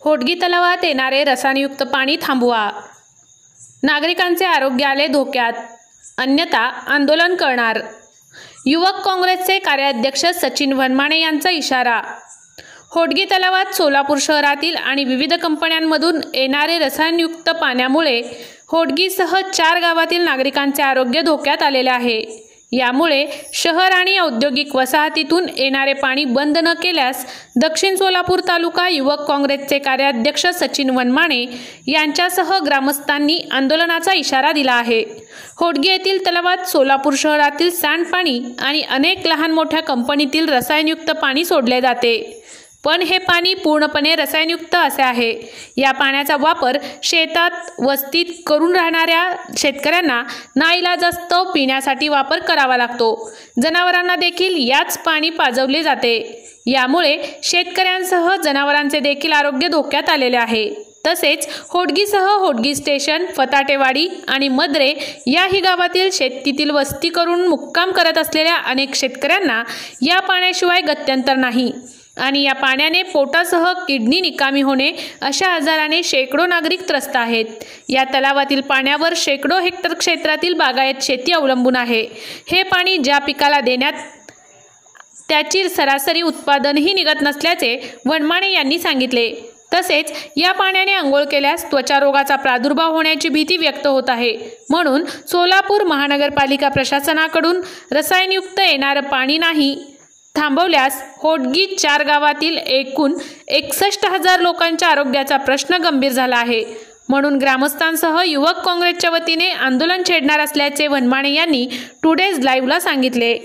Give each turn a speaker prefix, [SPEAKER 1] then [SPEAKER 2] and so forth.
[SPEAKER 1] होडगी तलावात येणारे रसायनयुक्त पाणी थांबवा. नागरिकांचे आरोग्य आले धोक्यात, अन्यथा आंदोलन करणार. युवक काँग्रेसचे कार्याध्यक्ष सचिन वनमाने यांचा इशारा. होडगी तलावात सोलापूर शहरातील आणि विविध कंपन्यांमधून येणारे रसायनयुक्त पाण्यामुळे होडगीसह 4 गावातील नागरिकांचे आरोग्य धोक्यात आलेले आहे. यामुळे शहर आणि औद्योगिक वसाहतीतून येणारे पाणी बंद न केल्यास दक्षिण सोलापूर तालुका युवक काँग्रेसचे कार्याध्यक्ष सचिन वनमाने यांच्यासह ग्रामस्थांनी आंदोलनाचा इशारा दिला आहे. होडगी येथील तलावात सोलापूर शहरातील सांडपाणी आणि अनेक लहान मोठ्या कंपनीतील रसायनयुक्त पाणी सोडले जाते, पण हे पाणी पूर्णपणे रसायनयुक्त असे आहे. या पाण्याचा वापर शेतात वस्तीत करून राहणाऱ्या शेतकऱ्यांना नाईलाजास्तव पिण्यासाठी वापर करावा लागतो. जनावरांना देखील याच पाणी पाजवले जाते. यामुळे शेतकऱ्यांसह जनावरांचे देखील आरोग्य धोक्यात आलेले आहे. तसेच होडगीसह होडगी स्टेशन, फताटेवाडी आणि मद्रे याही गावातील शेतीतील वस्ती करून मुक्काम करत असलेल्या अनेक शेतकऱ्यांना या पाण्याशिवाय गत्यंतर नाही आणि या पाण्याने पोटासह किडनी निकामी होणे अशा आजाराने शेकडो नागरिक त्रस्त आहेत. या तलावातील पाण्यावर शेकडो हेक्टर क्षेत्रातील बागायत शेती अवलंबून आहे. हे पाणी ज्या पिकाला देण्यात त्याची सरासरी उत्पादनही निघत नसल्याचे वनमाने यांनी सांगितले. तसेच या पाण्याने अंघोळ केल्यास त्वचा रोगाचा प्रादुर्भाव होण्याची भीती व्यक्त होत आहे. म्हणून सोलापूर महानगरपालिका प्रशासनाकडून रसायनयुक्त येणारं पाणी नाही थांबवल्यास होडगी 4 गावातील एकूण 61,000 लोकांच्या आरोग्याचा प्रश्न गंभीर झाला आहे. म्हणून ग्रामस्थांसह युवक काँग्रेसच्या वतीने आंदोलन छेडणार असल्याचे वनमाने यांनी टुडेज लाईव्हला सांगितले.